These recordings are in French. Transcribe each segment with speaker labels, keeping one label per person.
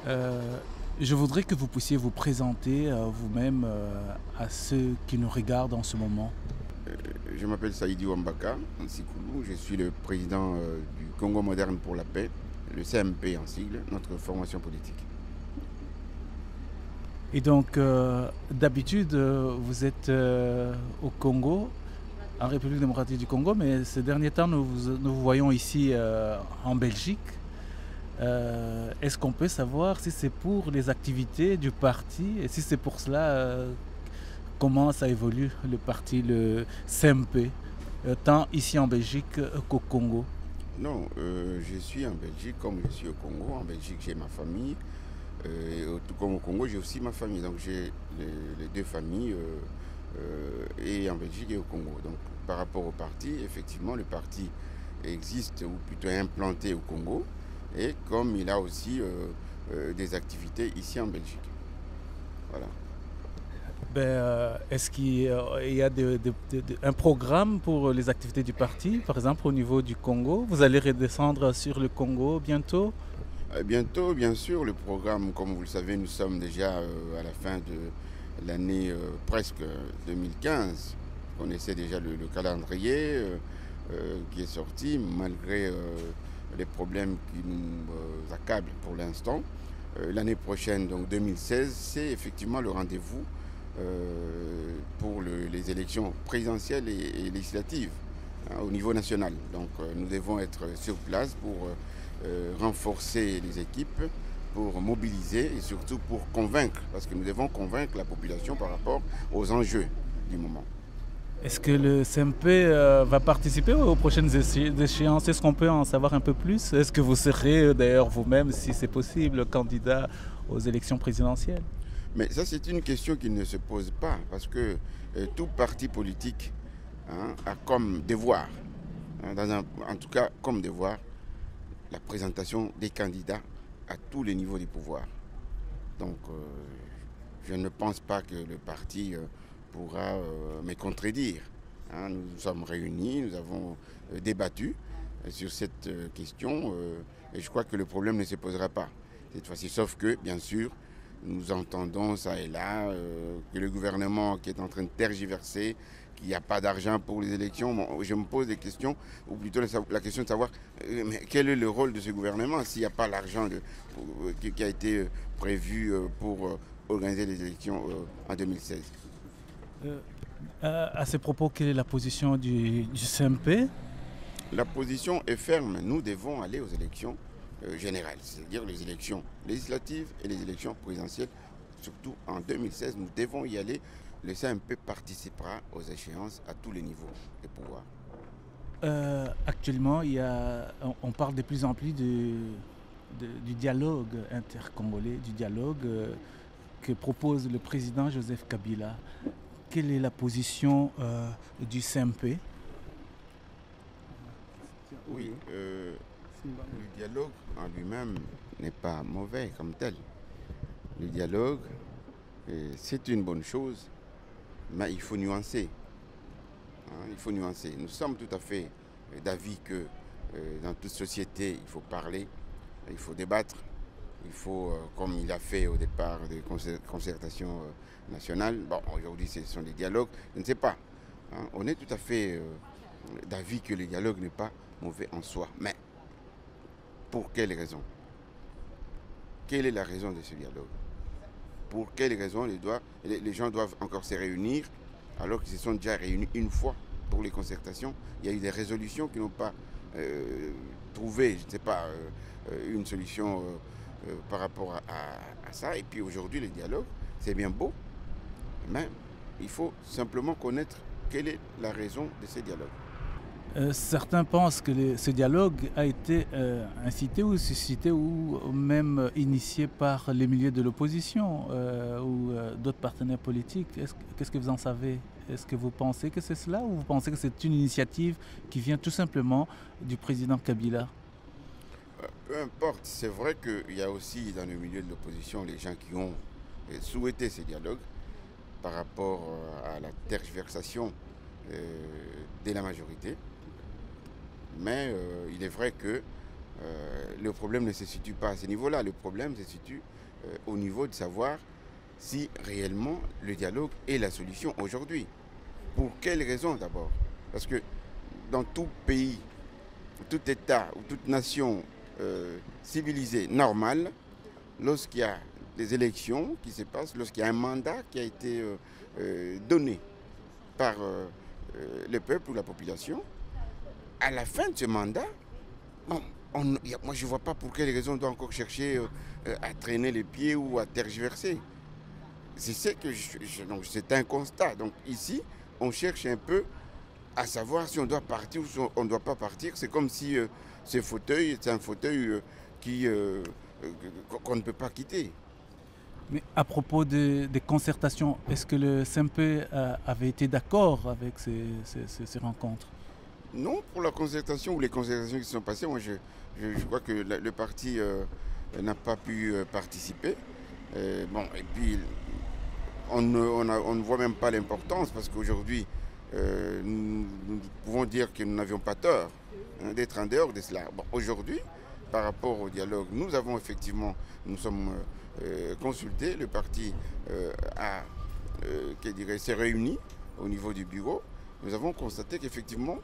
Speaker 1: Euh, je voudrais que vous puissiez vous présenter vous-même à ceux qui nous regardent en ce moment.
Speaker 2: Je m'appelle Saïdi Wambaka Nsikulu, je suis le président du Congo moderne pour la paix, le CMP en sigle, notre formation politique.
Speaker 1: Et donc, d'habitude, vous êtes au Congo, en République démocratique du Congo, mais ces derniers temps, nous vous voyons ici en Belgique. Est-ce qu'on peut savoir si c'est pour les activités du parti et si c'est pour cela, comment ça évolue le parti, le CMP, tant ici en Belgique qu'au Congo?
Speaker 2: Non, je suis en Belgique comme je suis au Congo. En Belgique, j'ai ma famille. Tout comme au Congo, j'ai aussi ma famille. Donc j'ai les deux familles, et en Belgique et au Congo. Donc par rapport au parti, effectivement, le parti existe ou plutôt est implanté au Congo. Et comme il a aussi des activités ici en Belgique. Voilà.
Speaker 1: Est-ce qu'il y a un programme pour les activités du parti, par exemple au niveau du Congo? Vous allez redescendre sur le Congo bientôt?
Speaker 2: Bientôt, bien sûr, le programme, comme vous le savez, nous sommes déjà à la fin de l'année presque 2015. On connaissait déjà le calendrier qui est sorti, malgré les problèmes qui nous accablent pour l'instant. L'année prochaine, donc 2016, c'est effectivement le rendez-vous pour les élections présidentielles et législatives, hein, au niveau national. Donc nous devons être sur place pour renforcer les équipes, pour mobiliser et surtout pour convaincre, parce que nous devons convaincre la population par rapport aux enjeux du moment.
Speaker 1: Est-ce que le CMP va participer aux prochaines échéances? Est-ce qu'on peut en savoir un peu plus? Est-ce que vous serez d'ailleurs vous-même, si c'est possible, candidat aux élections présidentielles?
Speaker 2: Mais ça, c'est une question qui ne se pose pas, parce que tout parti politique, hein, a comme devoir, hein, en tout cas comme devoir, la présentation des candidats à tous les niveaux du pouvoir. Donc, je ne pense pas que le parti pourra me contredire. Hein. Nous nous sommes réunis, nous avons débattu sur cette question, et je crois que le problème ne se posera pas cette fois-ci. Sauf que, bien sûr, nous entendons ça et là que le gouvernement qui est en train de tergiverser, qu'il n'y a pas d'argent pour les élections. Bon, je me pose des questions, ou plutôt la question de savoir quel est le rôle de ce gouvernement s'il n'y a pas l'argent qui a été prévu pour organiser les élections en 2016.
Speaker 1: Euh, à ces propos, quelle est la position du CMP?
Speaker 2: La position est ferme. Nous devons aller aux élections générales, c'est-à-dire les élections législatives et les élections présidentielles. Surtout en 2016, nous devons y aller. Le CMP participera aux échéances à tous les niveaux des pouvoirs.
Speaker 1: Actuellement, on parle de plus en plus du dialogue intercongolais, du dialogue que propose le président Joseph Kabila. Quelle est la position du CMP?
Speaker 2: Oui, le dialogue en lui-même n'est pas mauvais comme tel. Le dialogue, c'est une bonne chose, mais il faut nuancer. Hein, il faut nuancer. Nous sommes tout à fait d'avis que dans toute société, il faut parler, il faut débattre, il faut, comme il a fait au départ des concertations nationales, bon, aujourd'hui ce sont des dialogues, je ne sais pas. Hein, on est tout à fait d'avis que le dialogue n'est pas mauvais en soi. Mais pour quelle raison? Quelle est la raison de ce dialogue? Pour quelles raisons les gens doivent encore se réunir alors qu'ils se sont déjà réunis une fois pour les concertations? Il y a eu des résolutions qui n'ont pas trouvé, je ne sais pas, une solution par rapport à ça. Et puis aujourd'hui, le dialogue, c'est bien beau, mais il faut simplement connaître quelle est la raison de ces dialogues.
Speaker 1: Certains pensent que ce dialogue a été incité ou suscité ou même initié par les milieux de l'opposition ou d'autres partenaires politiques. Qu'est-ce que vous en savez? Est-ce que vous pensez que c'est cela ou vous pensez que c'est une initiative qui vient tout simplement du président Kabila?
Speaker 2: Peu importe, c'est vrai qu'il y a aussi dans le milieu de l'opposition les gens qui ont souhaité ces dialogues par rapport à la tergiversation de la majorité. Mais il est vrai que le problème ne se situe pas à ce niveau-là. Le problème se situe au niveau de savoir si réellement le dialogue est la solution aujourd'hui. Pour quelles raisons d'abord? Parce que dans tout pays, tout État ou toute nation civilisée, normale, lorsqu'il y a des élections qui se passent, lorsqu'il y a un mandat qui a été donné par le peuple ou la population, à la fin de ce mandat, moi je ne vois pas pour quelles raisons on doit encore chercher à traîner les pieds ou à tergiverser. C'est un constat. Donc ici, on cherche un peu à savoir si on doit partir ou si on ne doit pas partir. C'est comme si ce fauteuil, c'est un fauteuil qu'on ne peut pas quitter.
Speaker 1: Mais à propos des concertations, est-ce que le CMP avait été d'accord avec ces rencontres?
Speaker 2: Non, pour la concertation ou les concertations qui se sont passées, moi je crois que le parti n'a pas pu participer. Et puis on ne voit même pas l'importance parce qu'aujourd'hui, nous pouvons dire que nous n'avions pas tort d'être en dehors de cela. Aujourd'hui, par rapport au dialogue, nous sommes consultés, le parti s'est réuni au niveau du bureau. Nous avons constaté qu'effectivement,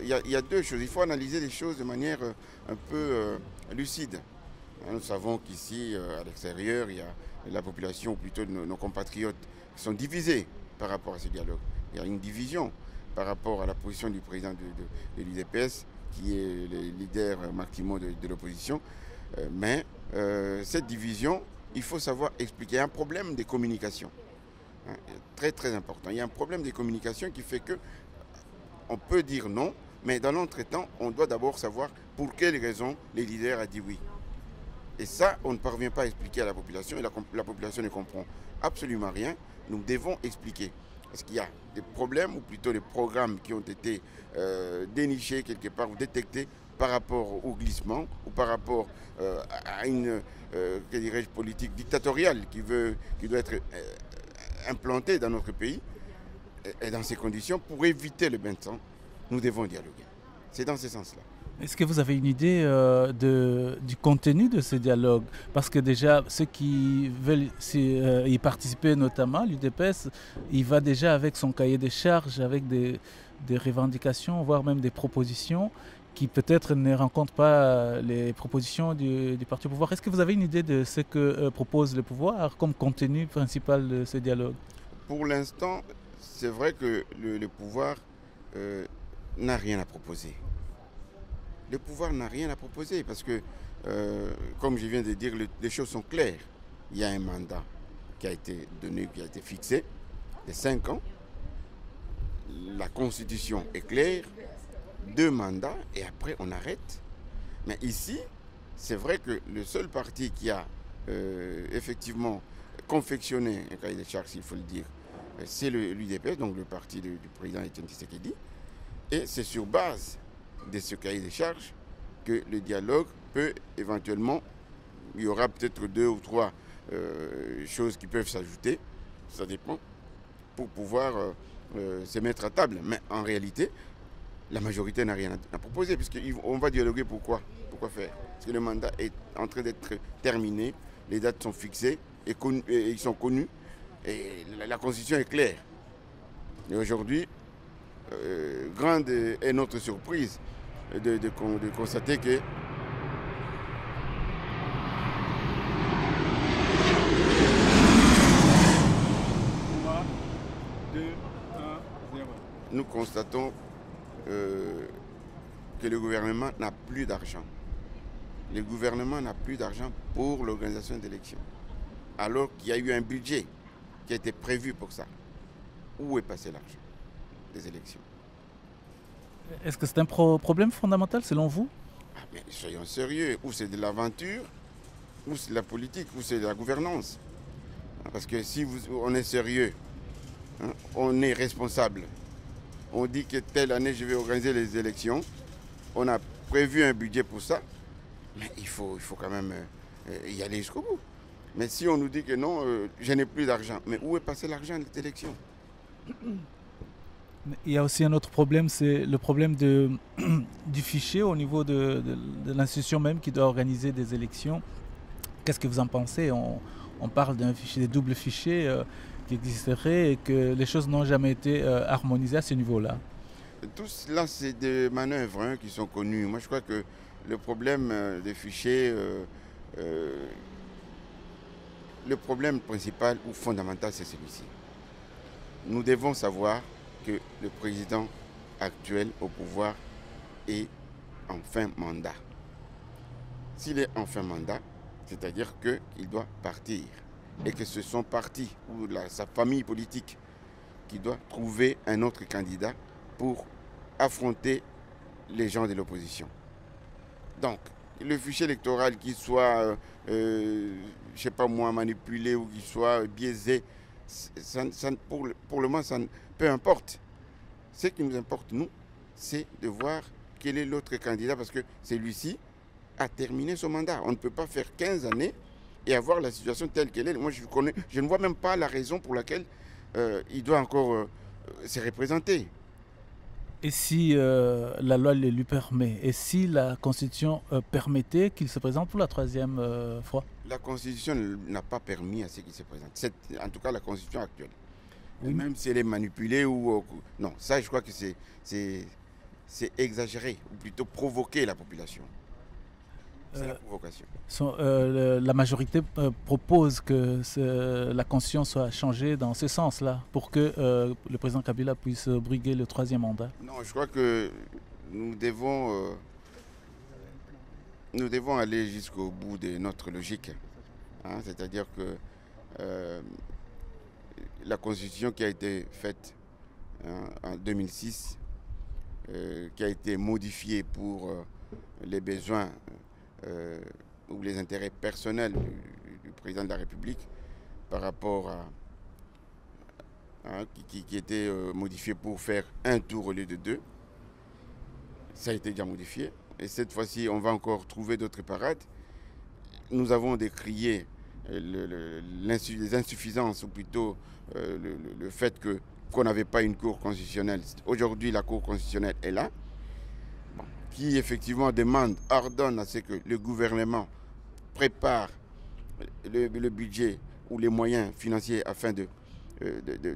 Speaker 2: il y a deux choses. Il faut analyser les choses de manière un peu lucide. Nous savons qu'ici, à l'extérieur, il y a la population, ou plutôt nos compatriotes, qui sont divisés par rapport à ce dialogue. Il y a une division par rapport à la position du président de l'UDPS, qui est le leader maximum de l'opposition. Mais cette division, il faut savoir expliquer. Il y a un problème de communication, très très important. Il y a un problème de communication qui fait que on peut dire non, mais dans l'entretemps, on doit d'abord savoir pour quelles raisons les leaders ont dit oui. Et ça, on ne parvient pas à expliquer à la population, et la population ne comprend absolument rien. Nous devons expliquer. Parce qu'il y a des problèmes, ou plutôt des programmes qui ont été dénichés quelque part ou détectés par rapport au glissement, ou par rapport à une politique dictatoriale qui doit être implantée dans notre pays. Et dans ces conditions, pour éviter le bain de sang, nous devons dialoguer. C'est dans ce sens-là.
Speaker 1: Est-ce que vous avez une idée du contenu de ce dialogue? Parce que déjà, ceux qui veulent y participer, notamment l'UDPS, il va déjà avec son cahier de charges, avec des revendications, voire même des propositions qui peut-être ne rencontrent pas les propositions du parti au pouvoir. Est-ce que vous avez une idée de ce que propose le pouvoir comme contenu principal de ce dialogue?
Speaker 2: Pour l'instant, c'est vrai que le pouvoir n'a rien à proposer. Le pouvoir n'a rien à proposer parce que, comme je viens de dire, les choses sont claires. Il y a un mandat qui a été donné, qui a été fixé, de 5 ans. La Constitution est claire, 2 mandats et après on arrête. Mais ici, c'est vrai que le seul parti qui a effectivement confectionné un cahier de charges, il faut le dire, c'est l'UDPS, donc le parti du président Etienne Tshisekedi. Et c'est sur base de ce cahier de charges que le dialogue peut éventuellement, il y aura peut-être 2 ou 3 choses qui peuvent s'ajouter, ça dépend, pour pouvoir se mettre à table. Mais en réalité, la majorité n'a rien à proposer, puisqu'on va dialoguer pourquoi faire? Parce que le mandat est en train d'être terminé, les dates sont fixées et ils sont connus, et la Constitution est claire. Et aujourd'hui, grande est notre surprise de constater que nous constatons que le gouvernement n'a plus d'argent. Le gouvernement n'a plus d'argent pour l'organisation d'élections, alors qu'il y a eu un budget qui a été prévu pour ça. Où est passé l'argent des élections?
Speaker 1: Est-ce que c'est un problème fondamental selon vous?
Speaker 2: Mais soyons sérieux, ou c'est de l'aventure, ou c'est de la politique, ou c'est de la gouvernance. Parce que si on est sérieux, on est responsable. On dit que telle année je vais organiser les élections, on a prévu un budget pour ça, mais il faut quand même y aller jusqu'au bout. Mais si on nous dit que non, je n'ai plus d'argent, mais où est passé l'argent des élections?
Speaker 1: Mais il y a aussi un autre problème, c'est le problème du fichier au niveau de l'institution même qui doit organiser des élections. Qu'est-ce que vous en pensez? On parle d'un fichier, des doubles fichiers qui existeraient et que les choses n'ont jamais été harmonisées à ce niveau-là.
Speaker 2: Tout cela, c'est des manœuvres qui sont connues. Moi, je crois que le problème des fichiers, le problème principal ou fondamental, c'est celui-ci. Nous devons savoir que le président actuel au pouvoir est en fin mandat. S'il est en fin mandat, c'est-à-dire qu'il doit partir et que c'est son parti ou sa famille politique qui doit trouver un autre candidat pour affronter les gens de l'opposition. Donc, le fichier électoral, qu'il soit, je ne sais pas moi, manipulé ou qu'il soit biaisé, pour le moment, peu importe. Ce qui nous importe, nous, c'est de voir quel est l'autre candidat, parce que celui-ci a terminé son mandat. On ne peut pas faire 15 années et avoir la situation telle qu'elle est. Moi, je ne vois même pas la raison pour laquelle il doit encore se représenter.
Speaker 1: Et si la loi le lui permet? Et si la Constitution permettait qu'il se présente pour la troisième fois?
Speaker 2: La Constitution n'a pas permis à ce qu'il se présente. C'est en tout cas la Constitution actuelle. Oui. Même si elle est manipulée ou... non, ça je crois que c'est exagéré, ou plutôt provoquer la population. C'est la provocation.
Speaker 1: La majorité propose que la Constitution soit changée dans ce sens-là, pour que le président Kabila puisse briguer le troisième mandat.
Speaker 2: Non, je crois que nous devons aller jusqu'au bout de notre logique. Hein, c'est-à-dire que la Constitution qui a été faite en 2006, qui a été modifiée pour les besoins ou les intérêts personnels du président de la République par rapport à qui était modifié pour faire un tour au lieu de deux. Ça a été déjà modifié. Et cette fois-ci, on va encore trouver d'autres parades. Nous avons décrié les insuffisances, ou plutôt le fait qu'on n'avait pas une cour constitutionnelle. Aujourd'hui, la cour constitutionnelle est là, qui effectivement ordonne à ce que le gouvernement prépare le budget ou les moyens financiers afin de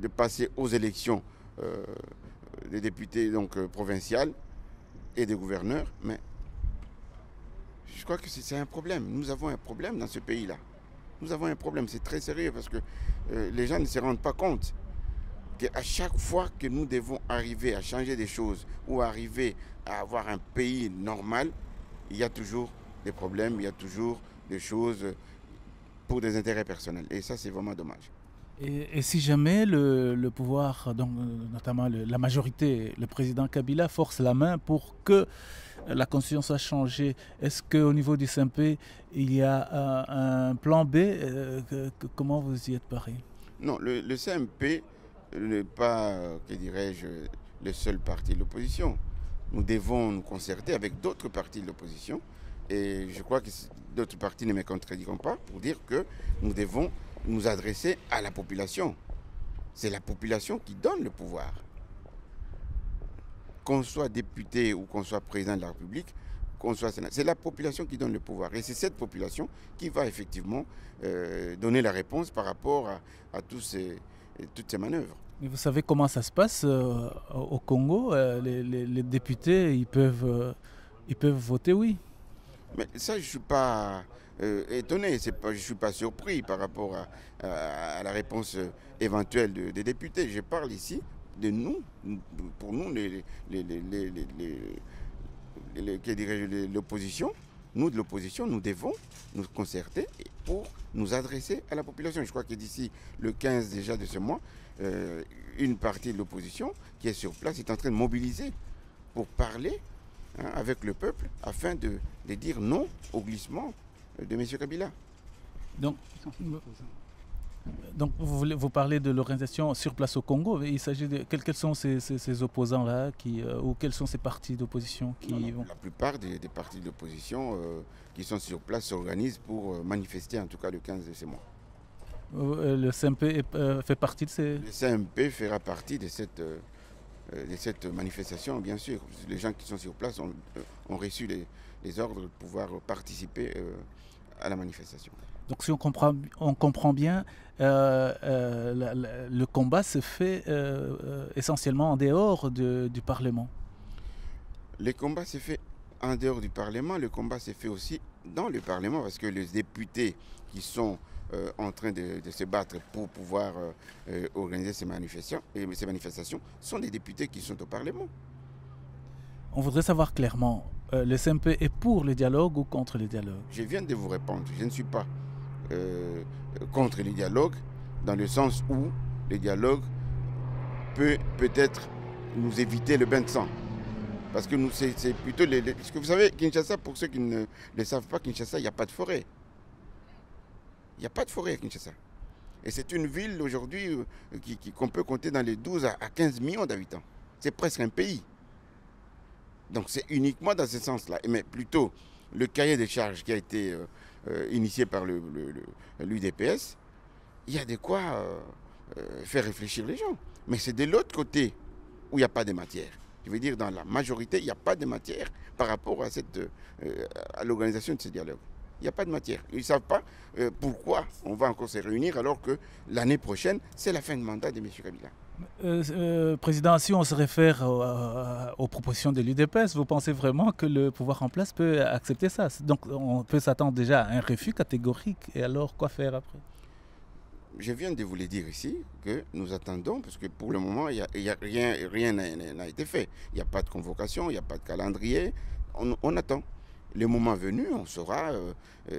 Speaker 2: passer aux élections des députés provinciales et des gouverneurs. Mais je crois que c'est un problème. Nous avons un problème dans ce pays-là. Nous avons un problème, c'est très sérieux parce que les gens ne se rendent pas compte qu'à chaque fois que nous devons arriver à changer des choses ou arriver à avoir un pays normal, il y a toujours des problèmes, il y a toujours des choses pour des intérêts personnels. Et ça, c'est vraiment dommage.
Speaker 1: Et si jamais le pouvoir, donc, notamment la majorité, le président Kabila force la main pour que la Constitution soit changée, est-ce qu'au niveau du CMP, il y a un plan B? Comment vous y êtes paré?
Speaker 2: Non, le CMP n'est pas, que dirais-je, le seul parti de l'opposition. Nous devons nous concerter avec d'autres partis de l'opposition. Et je crois que d'autres partis ne me contrediront pas pour dire que nous devons nous adresser à la population. C'est la population qui donne le pouvoir. Qu'on soit député ou qu'on soit président de la République, qu'on soit sénateur, c'est la population qui donne le pouvoir. Et c'est cette population qui va effectivement donner la réponse par rapport à toutes ces manœuvres.
Speaker 1: Mais vous savez comment ça se passe au Congo? Les députés, ils peuvent voter oui.
Speaker 2: Mais ça, je ne suis pas étonné, je ne suis pas surpris par rapport à la réponse éventuelle des députés. Je parle ici de nous, pour nous, l'opposition. Nous, de l'opposition, nous devons nous concerter pour nous adresser à la population. Je crois que d'ici le 15 déjà de ce mois, une partie de l'opposition qui est sur place est en train de mobiliser pour parler avec le peuple afin de dire non au glissement de M. Kabila.
Speaker 1: Donc vous parlez de l'organisation sur place au Congo. Il s'agit de quels sont ces opposants-là ou quels sont ces partis d'opposition qui vont...
Speaker 2: La plupart des partis d'opposition qui sont sur place s'organisent pour manifester, en tout cas le 15 de ce mois.
Speaker 1: Le CMP fait partie de ces...
Speaker 2: Le CMP fera partie de de cette manifestation, bien sûr. Les gens qui sont sur place ont reçu les ordres de pouvoir participer à la manifestation.
Speaker 1: Donc si on comprend bien, le combat se fait essentiellement en dehors du Parlement.
Speaker 2: Le combat s'est fait en dehors du Parlement, le combat s'est fait aussi dans le Parlement parce que les députés qui sont en train de se battre pour pouvoir organiser ces manifestations sont des députés qui sont au Parlement.
Speaker 1: On voudrait savoir clairement, le CMP est pour le dialogue ou contre le dialogue?
Speaker 2: Je viens de vous répondre, je ne suis pas contre le dialogue dans le sens où le dialogue peut peut-être nous éviter le bain de sang. Parce que nous, c'est plutôt parce que vous savez, Kinshasa, pour ceux qui ne le savent pas, Kinshasa, il n'y a pas de forêt. Il n'y a pas de forêt à Kinshasa. Et c'est une ville aujourd'hui qu'on peut compter dans les 12 à 15 millions d'habitants. C'est presque un pays. Donc c'est uniquement dans ce sens-là. Mais plutôt, le cahier des charges qui a été initié par l'UDPS, il y a de quoi faire réfléchir les gens. Mais c'est de l'autre côté où il n'y a pas de matière. Je veux dire, dans la majorité, il n'y a pas de matière par rapport à l'organisation de ce dialogue. Il n'y a pas de matière. Ils ne savent pas pourquoi on va encore se réunir alors que l'année prochaine, c'est la fin de mandat de M. Kabila.
Speaker 1: Président, si on se réfère aux propositions de l'UDPS, vous pensez vraiment que le pouvoir en place peut accepter ça? Donc on peut s'attendre déjà à un refus catégorique. Et alors, quoi faire après?
Speaker 2: Je viens de vous le dire ici que nous attendons, parce que pour le moment, rien n'a été fait. Il n'y a pas de convocation, il n'y a pas de calendrier. On attend. Le moment venu, on saura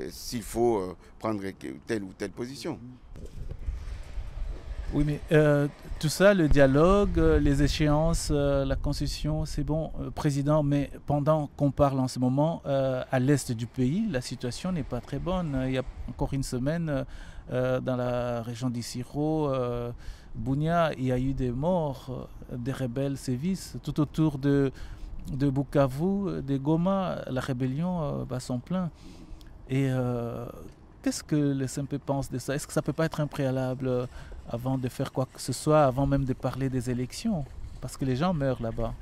Speaker 2: s'il faut prendre telle ou telle position.
Speaker 1: Oui, mais tout ça, le dialogue, les échéances, la Constitution, c'est bon, Président, mais pendant qu'on parle en ce moment, à l'est du pays, la situation n'est pas très bonne. Il y a encore une semaine, dans la région d'Issiro, Bunia, il y a eu des morts, des rebelles sévissent tout autour de Bukavu, de Goma. La rébellion bat son plein. Et qu'est-ce que le CMP pense de ça? Est-ce que ça ne peut pas être un préalable avant de faire quoi que ce soit, avant même de parler des élections? Parce que les gens meurent là-bas.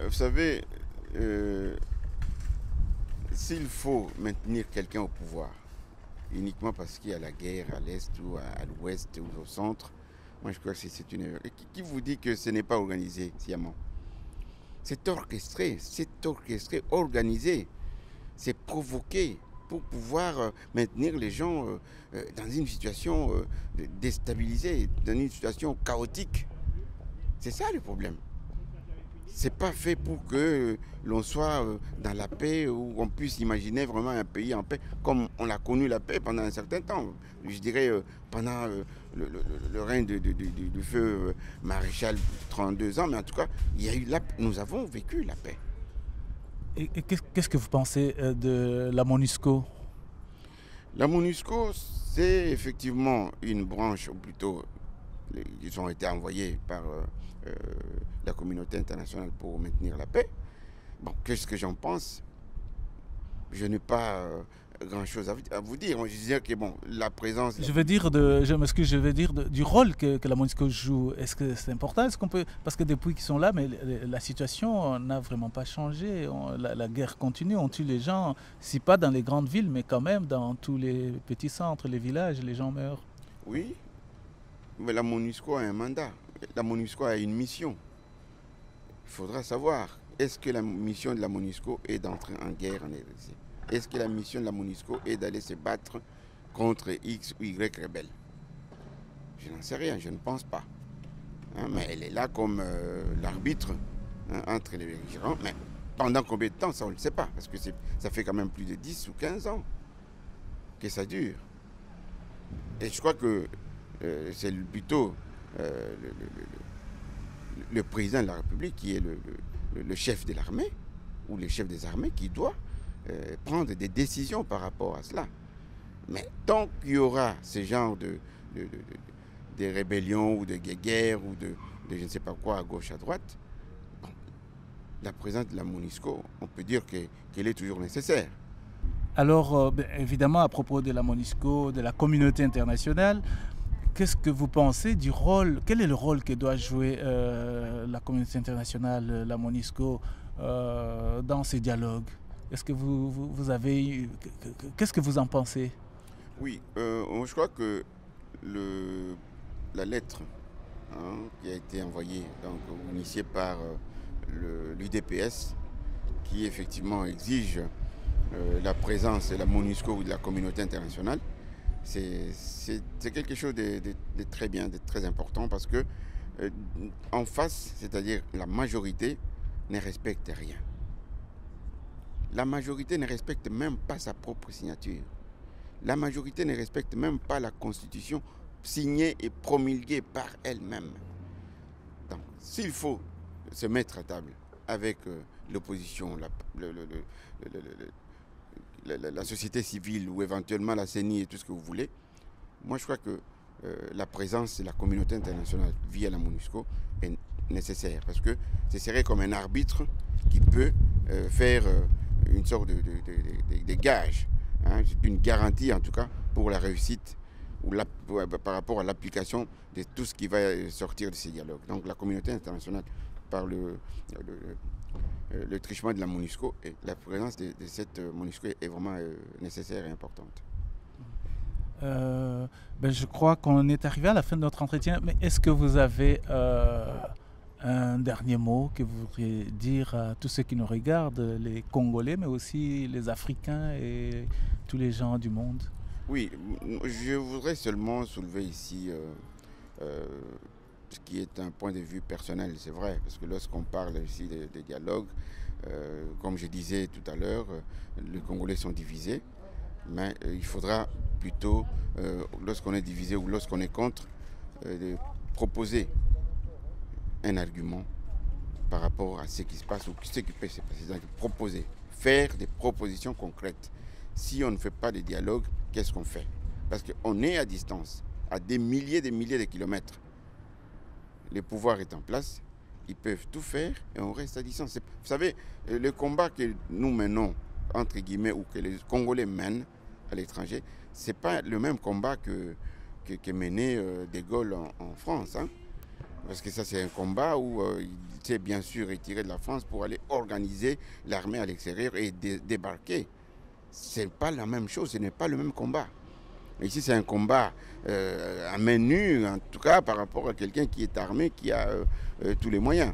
Speaker 2: Vous savez, s'il faut maintenir quelqu'un au pouvoir, uniquement parce qu'il y a la guerre à l'est ou à l'ouest ou au centre, moi je crois que c'est une erreur. Et qui vous dit que ce n'est pas organisé sciemment? C'est orchestré, organisé, c'est provoqué pour pouvoir maintenir les gens dans une situation déstabilisée, dans une situation chaotique. C'est ça le problème. C'est pas fait pour que l'on soit dans la paix, ou on puisse imaginer vraiment un pays en paix, comme on a connu la paix pendant un certain temps. Je dirais pendant le règne du feu maréchal, 32 ans, mais en tout cas, nous avons vécu la paix.
Speaker 1: Et qu'est-ce que vous pensez de la MONUSCO?
Speaker 2: La MONUSCO, c'est effectivement une branche, ou plutôt, ils ont été envoyés par la communauté internationale pour maintenir la paix. Bon, qu'est-ce que j'en pense? Je n'ai pas grand-chose à vous dire. Moi, je disais que bon, la présence...
Speaker 1: Je veux dire, du rôle que la MONUSCO joue. Est-ce que c'est important? Est-ce qu'on peut... Parce que depuis qu'ils sont là, mais la situation n'a vraiment pas changé. La guerre continue, on tue les gens, si pas dans les grandes villes, mais quand même dans tous les petits centres, les villages, les gens meurent.
Speaker 2: Oui, mais la MONUSCO a un mandat. La MONUSCO a une mission. Il faudra savoir, est-ce que la mission de la MONUSCO est d'entrer en guerre en RDC? Est-ce que la mission de la MONUSCO est d'aller se battre contre X ou Y rebelles? Je n'en sais rien, je ne pense pas. Hein, mais elle est là comme l'arbitre entre les belligérants. Mais pendant combien de temps, ça on ne le sait pas. Parce que ça fait quand même plus de 10 ou 15 ans que ça dure. Et je crois que c'est plutôt le président de la République qui est le chef de l'armée ou le chef des armées qui doit prendre des décisions par rapport à cela. Mais tant qu'il y aura ce genre de rébellions ou de guerres ou de je ne sais pas quoi à gauche, à droite, bon, la présence de la MONUSCO, on peut dire qu'elle est toujours nécessaire.
Speaker 1: Alors, évidemment, à propos de la MONUSCO, de la communauté internationale, qu'est-ce que vous pensez du rôle, quel est le rôle que doit jouer la communauté internationale, la MONUSCO, dans ces dialogues? Est-ce que vous avez... Qu'est-ce que vous en pensez?
Speaker 2: Oui, je crois que la lettre, hein, qui a été envoyée, donc initiée par l'UDPS, qui effectivement exige la présence de la MONUSCO ou de la communauté internationale, c'est quelque chose de très bien, de très important, parce que en face, c'est-à-dire la majorité, ne respecte rien. La majorité ne respecte même pas sa propre signature. La majorité ne respecte même pas la Constitution signée et promulguée par elle-même. Donc, s'il faut se mettre à table avec l'opposition, la société civile ou éventuellement la CENI et tout ce que vous voulez, moi je crois que la présence de la communauté internationale via la MONUSCO est nécessaire, parce que ce serait comme un arbitre qui peut faire une sorte de gage, hein, une garantie en tout cas pour la réussite ou par rapport à l'application de tout ce qui va sortir de ces dialogues. Donc la communauté internationale, par le truchement de la MONUSCO, et la présence de cette MONUSCO est vraiment nécessaire et importante.
Speaker 1: Je crois qu'on est arrivé à la fin de notre entretien, mais est-ce que vous avez un dernier mot que vous voudriez dire à tous ceux qui nous regardent, les Congolais, mais aussi les Africains et tous les gens du monde?
Speaker 2: Oui, je voudrais seulement soulever ici ce qui est un point de vue personnel, c'est vrai, parce que lorsqu'on parle ici des dialogues, comme je disais tout à l'heure, les Congolais sont divisés, mais il faudra plutôt, lorsqu'on est divisé ou lorsqu'on est contre, de proposer un argument par rapport à ce qui se passe ou ce qui peut se passer. Donc, proposer, faire des propositions concrètes. Si on ne fait pas de dialogue, qu'est-ce qu'on fait? Parce qu'on est à distance, à des milliers de kilomètres. Le pouvoir est en place, ils peuvent tout faire et on reste à distance. Vous savez, le combat que nous menons, entre guillemets, ou que les Congolais mènent à l'étranger, ce n'est pas le même combat que menait De Gaulle en France. Hein. Parce que ça, c'est un combat où il s'est bien sûr retiré de la France pour aller organiser l'armée à l'extérieur et débarquer. Ce n'est pas la même chose, ce n'est pas le même combat. Ici, c'est un combat à main nue, en tout cas par rapport à quelqu'un qui est armé, qui a tous les moyens.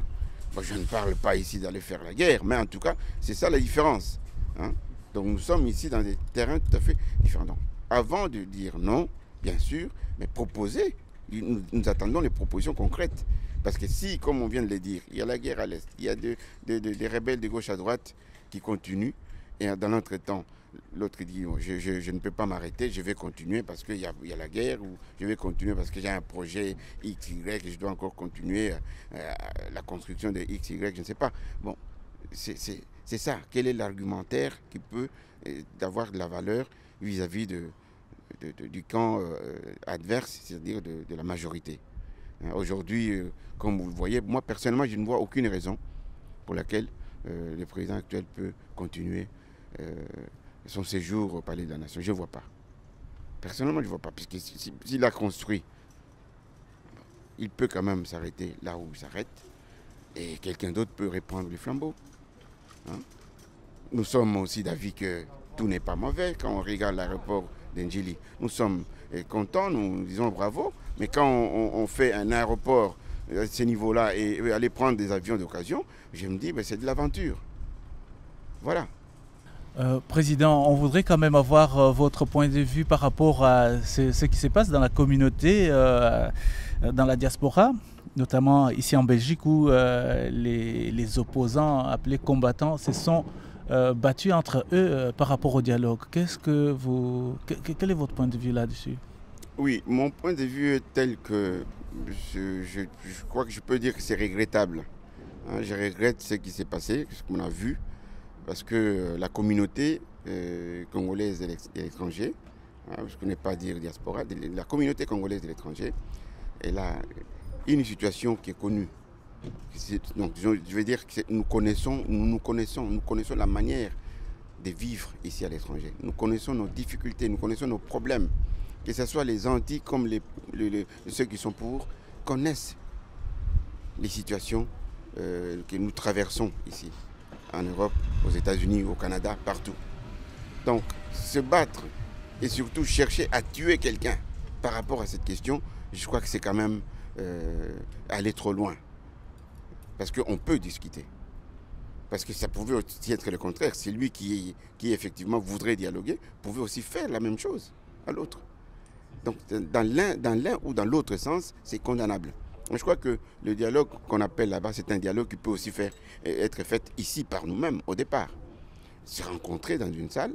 Speaker 2: Bon, je ne parle pas ici d'aller faire la guerre, mais en tout cas, c'est ça la différence. Hein. Donc nous sommes ici dans des terrains tout à fait différents. Donc, avant de dire non, bien sûr, mais proposer. Nous attendons les propositions concrètes. Parce que si, comme on vient de le dire, il y a la guerre à l'Est, il y a des rebelles de gauche à droite qui continuent, et dans l'entretemps, l'autre dit je ne peux pas m'arrêter, je vais continuer parce qu'il y a la guerre, ou je vais continuer parce que j'ai un projet X, Y, je dois encore continuer la construction de X, Y, je ne sais pas. Bon, c'est ça. Quel est l'argumentaire qui peut avoir de la valeur vis-à-vis du camp adverse, c'est-à-dire de la majorité. Aujourd'hui, comme vous le voyez, moi personnellement, je ne vois aucune raison pour laquelle le président actuel peut continuer son séjour au Palais de la Nation. Je ne vois pas. Personnellement, je ne vois pas. Puisque s'il a construit, il peut quand même s'arrêter là où il s'arrête et quelqu'un d'autre peut reprendre le flambeau. Hein? Nous sommes aussi d'avis que tout n'est pas mauvais quand on regarde l'aéroport d'Ndjili. Nous sommes contents, nous disons bravo, mais quand on fait un aéroport à ce niveau-là et aller prendre des avions d'occasion, je me dis c'est de l'aventure. Voilà.
Speaker 1: Président, on voudrait quand même avoir votre point de vue par rapport à ce qui se passe dans la communauté, dans la diaspora, notamment ici en Belgique où les opposants appelés combattants se sont battus entre eux par rapport au dialogue. Quel est votre point de vue là-dessus?
Speaker 2: Oui, mon point de vue est tel que je crois que je peux dire que c'est regrettable. Hein, je regrette ce qui s'est passé, ce qu'on a vu, parce que la communauté congolaise de l'étranger, hein, je ne connais pas dire diaspora, la communauté congolaise de l'étranger, elle a une situation qui est connue. Donc, je veux dire que nous connaissons la manière de vivre ici à l'étranger. Nous connaissons nos difficultés, nous connaissons nos problèmes. que ce soit les anti comme ceux qui sont pour, connaissent les situations que nous traversons ici, en Europe, aux États-Unis, au Canada, partout. Donc, se battre et surtout chercher à tuer quelqu'un par rapport à cette question, je crois que c'est quand même aller trop loin. Parce qu'on peut discuter. Parce que ça pouvait aussi être le contraire. C'est lui qui effectivement voudrait dialoguer, pouvait aussi faire la même chose à l'autre. Donc dans l'un ou dans l'autre sens, c'est condamnable. Je crois que le dialogue qu'on appelle là-bas, c'est un dialogue qui peut aussi être fait ici par nous-mêmes au départ. Se rencontrer dans une salle,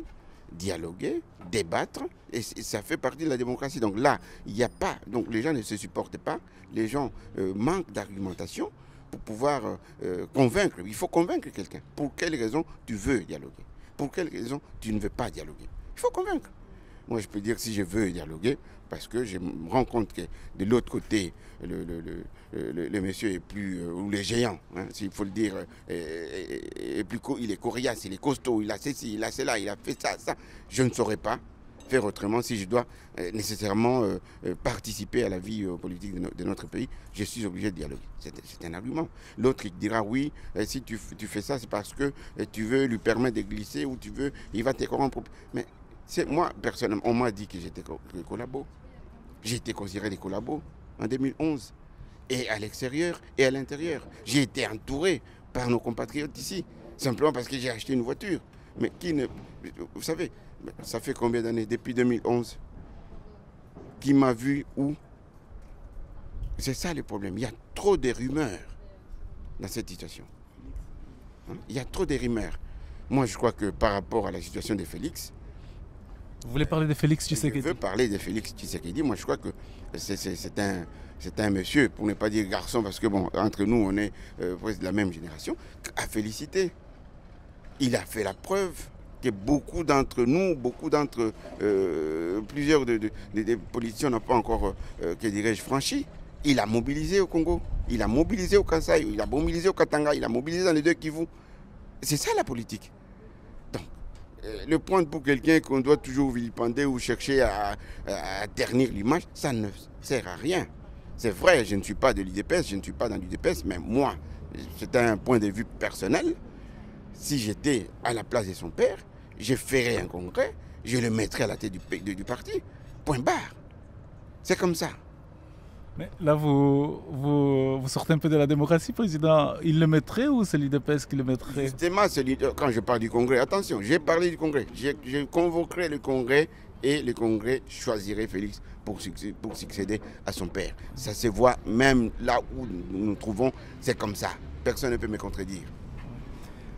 Speaker 2: dialoguer, débattre, et ça fait partie de la démocratie. Donc là, il n'y a pas, donc les gens ne se supportent pas, les gens manquent d'argumentation pour pouvoir convaincre. Il faut convaincre quelqu'un. Pour quelle raison tu veux dialoguer? Pour quelle raison tu ne veux pas dialoguer? Il faut convaincre. Moi, je peux dire si je veux dialoguer, parce que je me rends compte que de l'autre côté, le monsieur est plus, ou le géant, hein, s'il faut le dire, il est coriace, il est costaud, il a ceci, il a cela, il a fait ça. Je ne saurais pas faire autrement si je dois nécessairement participer à la vie politique de notre pays. Je suis obligé de dialoguer. C'est un argument. L'autre qui dira oui, si tu fais ça, c'est parce que tu veux lui permettre de glisser ou il va te corrompre. Mais moi, personnellement, on m'a dit que j'étais collabo. J'ai été considéré des collabos en 2011, et à l'extérieur et à l'intérieur. J'ai été entouré par nos compatriotes ici, simplement parce que j'ai acheté une voiture. Mais vous savez, ça fait combien d'années? Depuis 2011. Qui m'a vu où? C'est ça le problème. Il y a trop de rumeurs dans cette situation. Il y a trop de rumeurs. Moi, je crois que par rapport à la situation de Félix,
Speaker 1: vous voulez parler de Félix Tshisekedi?
Speaker 2: Je veux parler de Félix Tshisekedi. Moi, je crois que c'est un monsieur, pour ne pas dire garçon, parce que bon, entre nous, on est presque de la même génération, à féliciter. Il a fait la preuve que beaucoup d'entre nous, plusieurs des politiciens n'ont pas encore, que dirais-je, franchi. Il a mobilisé au Congo, il a mobilisé au Kasaï, il a mobilisé au Katanga, il a mobilisé dans les deux Kivu. C'est ça la politique. Le point pour quelqu'un qu'on doit toujours vilipender ou chercher à ternir l'image, ça ne sert à rien. C'est vrai, je ne suis pas de l'UDPS, je ne suis pas dans l'UDPS, mais moi, c'est un point de vue personnel. Si j'étais à la place de son père, je ferais un congrès, je le mettrais à la tête du parti. Point barre. C'est comme ça.
Speaker 1: Mais là, vous sortez un peu de la démocratie, président. Il le mettrait ou c'est l'UDPS qui le mettrait?
Speaker 2: Justement, quand je parle du congrès, attention, j'ai parlé du congrès. Je convoquerai le congrès et le congrès choisirait Félix pour succéder à son père. Ça se voit même là où nous nous trouvons, c'est comme ça. Personne ne peut me contredire.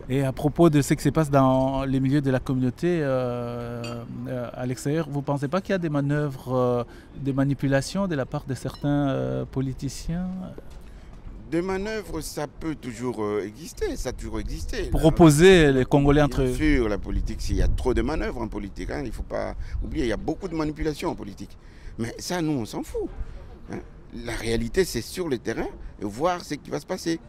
Speaker 1: Et à propos de ce qui se passe dans les milieux de la communauté à l'extérieur, vous ne pensez pas qu'il y a des manœuvres, des manipulations de la part de certains politiciens?
Speaker 2: Des manœuvres, ça peut toujours exister, ça a toujours existé.
Speaker 1: Pour opposer les Congolais entre eux?
Speaker 2: Bien sûr, la politique, il y a trop de manœuvres en politique, hein, il ne faut pas oublier, il y a beaucoup de manipulations en politique. Mais ça, nous, on s'en fout. Hein. La réalité, c'est sur le terrain, voir ce qui va se passer.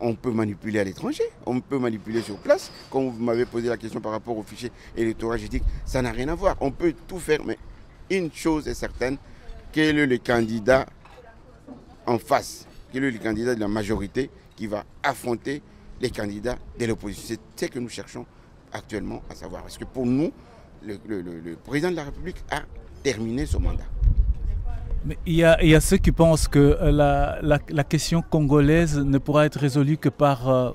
Speaker 2: On peut manipuler à l'étranger, on peut manipuler sur place. Quand vous m'avez posé la question par rapport au fichier électoral, j'ai dit que ça n'a rien à voir. On peut tout faire, mais une chose est certaine, quel est le candidat en face, quel est le candidat de la majorité qui va affronter les candidats de l'opposition. C'est ce que nous cherchons actuellement à savoir. Parce que pour nous, le président de la République a terminé son mandat.
Speaker 1: Mais il y a ceux qui pensent que la question congolaise ne pourra être résolue que par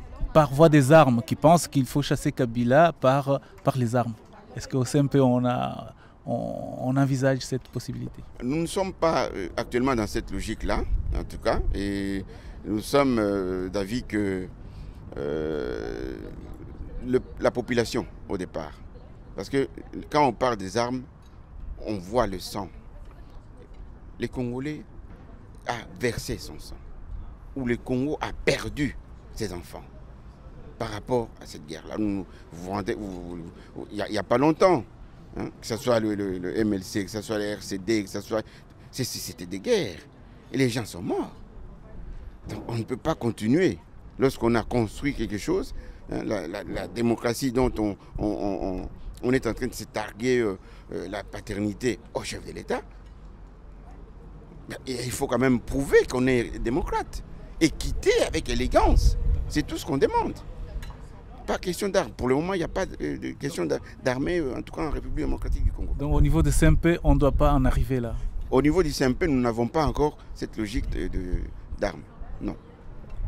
Speaker 1: voie des armes, qui pensent qu'il faut chasser Kabila par les armes. Est-ce qu'au CMP on envisage cette possibilité?
Speaker 2: Nous ne sommes pas actuellement dans cette logique-là, en tout cas, et nous sommes d'avis que la population, au départ, parce que quand on parle des armes, on voit le sang. Les Congolais a versé son sang, ou le Congo a perdu ses enfants par rapport à cette guerre-là. Il n'y a pas longtemps, hein, que ce soit le MLC, que ce soit le RCD, c'était des guerres. Et les gens sont morts. Donc on ne peut pas continuer. Lorsqu'on a construit quelque chose, hein, la démocratie dont on est en train de se targuer la paternité au chef de l'État, Et il faut quand même prouver qu'on est démocrate. Et quitter avec élégance. C'est tout ce qu'on demande. Pas question d'armes. Pour le moment, il n'y a pas de question d'armée, en tout cas en République démocratique du Congo.
Speaker 1: Donc au niveau de CMP, on ne doit pas en arriver là?
Speaker 2: Au niveau du CMP, nous n'avons pas encore cette logique d'armes. Non.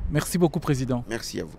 Speaker 1: Merci beaucoup, Président.
Speaker 2: Merci à vous.